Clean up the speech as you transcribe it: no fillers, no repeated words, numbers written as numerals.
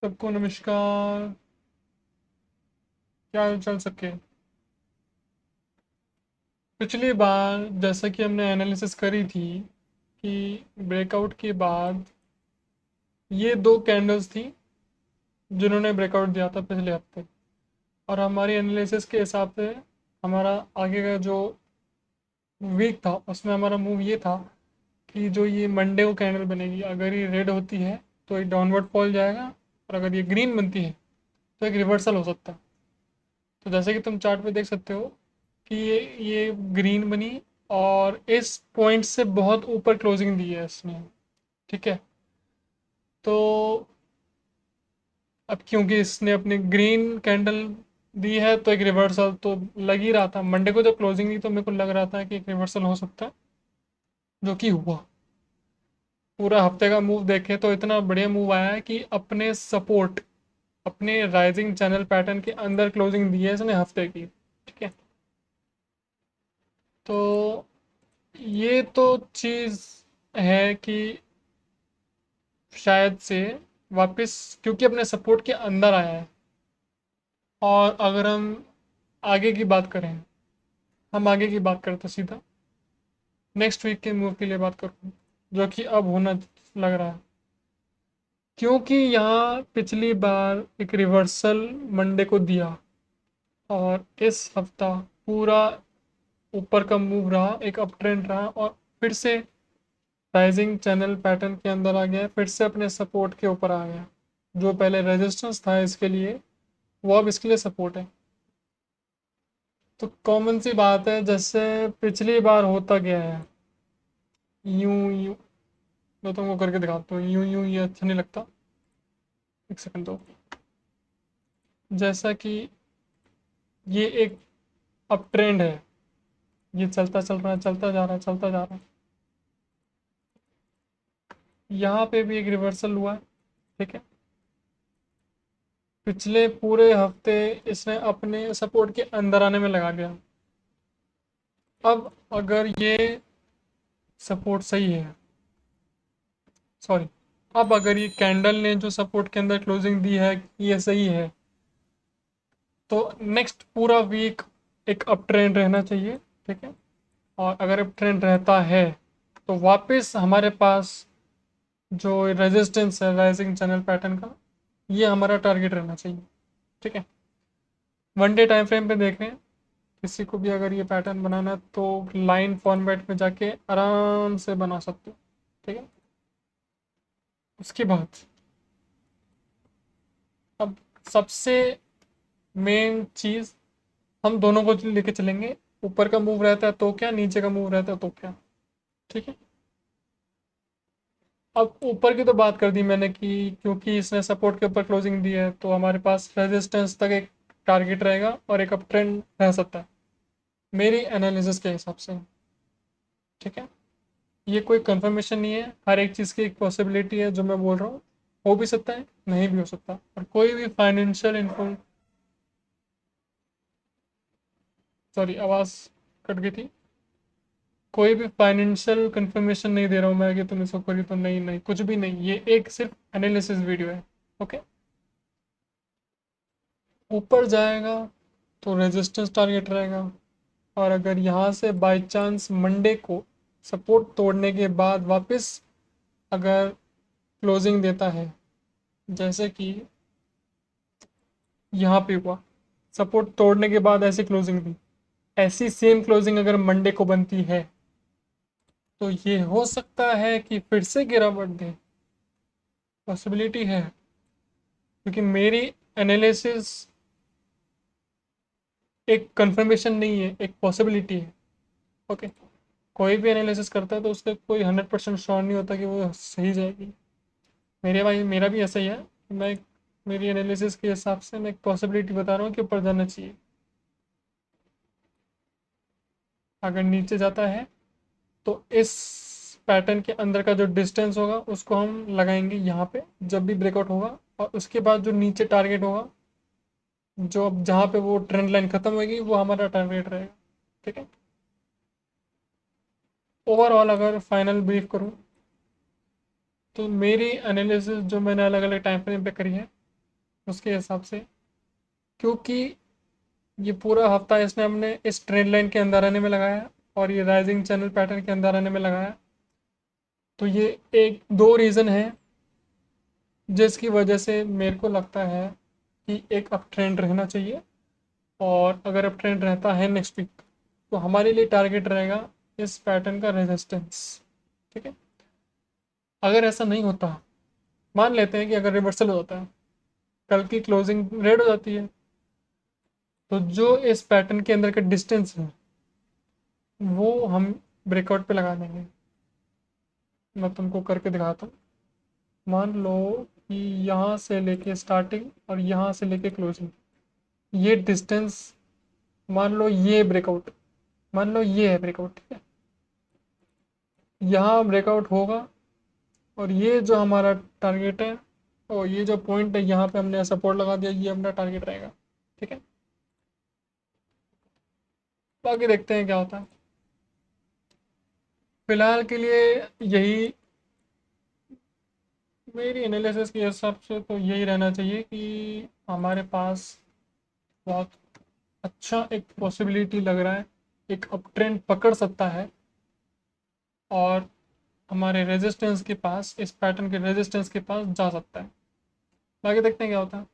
सबको नमस्कार। क्या हाल चाल सबके। पिछली बार जैसा कि हमने एनालिसिस करी थी कि ब्रेकआउट के बाद ये दो कैंडल्स थी जिन्होंने ब्रेकआउट दिया था पिछले हफ्ते। और हमारी एनालिसिस के हिसाब से हमारा आगे का जो वीक था उसमें हमारा मूव ये था कि जो ये मंडे को कैंडल बनेगी, अगर ये रेड होती है तो एक डाउनवर्ड फॉल जाएगा, और अगर ये ग्रीन बनती है तो एक रिवर्सल हो सकता है। तो जैसे कि तुम चार्ट पे देख सकते हो कि ये ग्रीन बनी, और इस पॉइंट से बहुत ऊपर क्लोजिंग दी है इसने। ठीक है। तो अब क्योंकि इसने अपनी ग्रीन कैंडल दी है तो एक रिवर्सल तो लग ही रहा था। मंडे को जब क्लोजिंग दी तो मेरे को लग रहा था कि एक रिवर्सल हो सकता है, जो कि हुआ। पूरा हफ्ते का मूव देखें तो इतना बढ़िया मूव आया है कि अपने सपोर्ट, अपने राइजिंग चैनल पैटर्न के अंदर क्लोजिंग दी है इसने हफ्ते की। ठीक है। तो ये तो चीज़ है कि शायद से वापस, क्योंकि अपने सपोर्ट के अंदर आया है। और अगर आगे की बात करें हम आगे की बात करें तो सीधा नेक्स्ट वीक के मूव के लिए बात करूँ, जो कि अब होना लग रहा है। क्योंकि यहाँ पिछली बार एक रिवर्सल मंडे को दिया, और इस हफ्ता पूरा ऊपर का मूव रहा, एक अप ट्रेंड रहा, और फिर से राइजिंग चैनल पैटर्न के अंदर आ गया, फिर से अपने सपोर्ट के ऊपर आ गया। जो पहले रेजिस्टेंस था इसके लिए, वो अब इसके लिए सपोर्ट है। तो कॉमन सी बात है, जैसे पिछली बार होता गया है, यूं यूं। मैं तुमको करके दिखाता हूँ, यूं यूं ये अच्छा नहीं लगता। एक सेकंड दो। जैसा कि ये एक अप ट्रेंड है, ये चलता चल रहा है, चलता जा रहा है, चलता जा रहा है। यहाँ पे भी एक रिवर्सल हुआ है। ठीक है। पिछले पूरे हफ्ते इसने अपने सपोर्ट के अंदर आने में लगा दिया। अब अगर ये सपोर्ट सही है, सॉरी, अब अगर ये कैंडल ने जो सपोर्ट के अंदर क्लोजिंग दी है ये सही है, तो नेक्स्ट पूरा वीक एक अप ट्रेंड रहना चाहिए। ठीक है। और अगर अप ट्रेंड रहता है तो वापस हमारे पास जो रेजिस्टेंस है राइजिंग चैनल पैटर्न का, ये हमारा टारगेट रहना चाहिए। ठीक है। वन डे टाइम फ्रेम पे देख रहे हैं, किसी को भी अगर ये पैटर्न बनाना है तो लाइन फॉर्मेट में जाके आराम से बना सकते हो। ठीक है। उसके बाद अब सबसे मेन चीज़, हम दोनों को लेके चलेंगे। ऊपर का मूव रहता है तो क्या, नीचे का मूव रहता है तो क्या। ठीक है। अब ऊपर की तो बात कर दी मैंने कि क्योंकि इसने सपोर्ट के ऊपर क्लोजिंग दी है तो हमारे पास रेजिस्टेंस तक एक टारगेट रहेगा और एक अप ट्रेंड रह सकता है, मेरी एनालिसिस के हिसाब से। ठीक है। ये कोई कंफर्मेशन नहीं है, हर एक चीज़ की एक पॉसिबिलिटी है। जो मैं बोल रहा हूँ हो भी सकता है, नहीं भी हो सकता। और कोई भी फाइनेंशियल इन्फो, सॉरी आवाज़ कट गई थी। कोई भी फाइनेंशियल कंफर्मेशन नहीं दे रहा हूँ मैं कि तुम इसको करी, तो नहीं नहीं, कुछ भी नहीं। ये एक सिर्फ एनालिसिस वीडियो है। ओके। ऊपर जाएगा तो रेजिस्टेंस टारगेट रहेगा, और अगर यहाँ से बाय चांस मंडे को सपोर्ट तोड़ने के बाद वापस अगर क्लोजिंग देता है, जैसे कि यहाँ पे हुआ, सपोर्ट तोड़ने के बाद ऐसी क्लोजिंग दी, ऐसी सेम क्लोजिंग अगर मंडे को बनती है तो ये हो सकता है कि फिर से गिरावट दे। पॉसिबिलिटी है, क्योंकि मेरी एनालिसिस एक कंफर्मेशन नहीं है, एक पॉसिबिलिटी है। ओके। कोई भी एनालिसिस करता है तो उसका कोई 100% श्योर नहीं होता कि वो सही जाएगी। मेरे भाई मेरा भी ऐसा ही है। मैं मेरी एनालिसिस के हिसाब से मैं एक पॉसिबिलिटी बता रहा हूँ कि ऊपर जाना चाहिए। अगर नीचे जाता है तो इस पैटर्न के अंदर का जो डिस्टेंस होगा उसको हम लगाएंगे यहाँ पे जब भी ब्रेकआउट होगा, और उसके बाद जो नीचे टारगेट होगा, जो अब जहाँ पे वो ट्रेंड लाइन खत्म होगी, वो हमारा टारगेट रहेगा। ठीक है। ओवरऑल अगर फाइनल ब्रीफ करूँ तो मेरी एनालिसिस जो मैंने अलग अलग टाइम फ्रेम पे करी है, उसके हिसाब से, क्योंकि ये पूरा हफ्ता इसने हमने इस ट्रेंड लाइन के अंदर आने में लगाया और ये राइजिंग चैनल पैटर्न के अंदर आने में लगाया। तो ये एक दो रीज़न है जिसकी वजह से मेरे को लगता है कि एक अप ट्रेंड रहना चाहिए। और अगर अप ट्रेंड रहता है नेक्स्ट वीक, तो हमारे लिए टारगेट रहेगा इस पैटर्न का रेजिस्टेंस। ठीक है, अगर ऐसा नहीं होता, मान लेते हैं कि अगर रिवर्सल हो जाता है, कल की क्लोजिंग रेड हो जाती है, तो जो इस पैटर्न के अंदर का डिस्टेंस है वो हम ब्रेकआउट पे लगा देंगे। मैं तुमको करके दिखाता हूँ। मान लो कि यहाँ से लेके स्टार्टिंग और यहाँ से लेके क्लोजिंग, ये डिस्टेंस, मान लो ये ब्रेकआउट, मान लो ये है ब्रेकआउट। ठीक है, यहाँ ब्रेकआउट होगा और ये जो हमारा टारगेट है और ये जो पॉइंट है यहाँ पे हमने सपोर्ट लगा दिया, ये अपना टारगेट रहेगा। ठीक है, बाकी देखते हैं क्या होता है। फिलहाल के लिए यही मेरी एनालिसिस के हिसाब से तो यही रहना चाहिए कि हमारे पास बहुत अच्छा एक पॉसिबिलिटी लग रहा है, एक अप ट्रेंड पकड़ सकता है और हमारे रेजिस्टेंस के पास, इस पैटर्न के रेजिस्टेंस के पास जा सकता है। बाकी देखते हैं क्या होता है।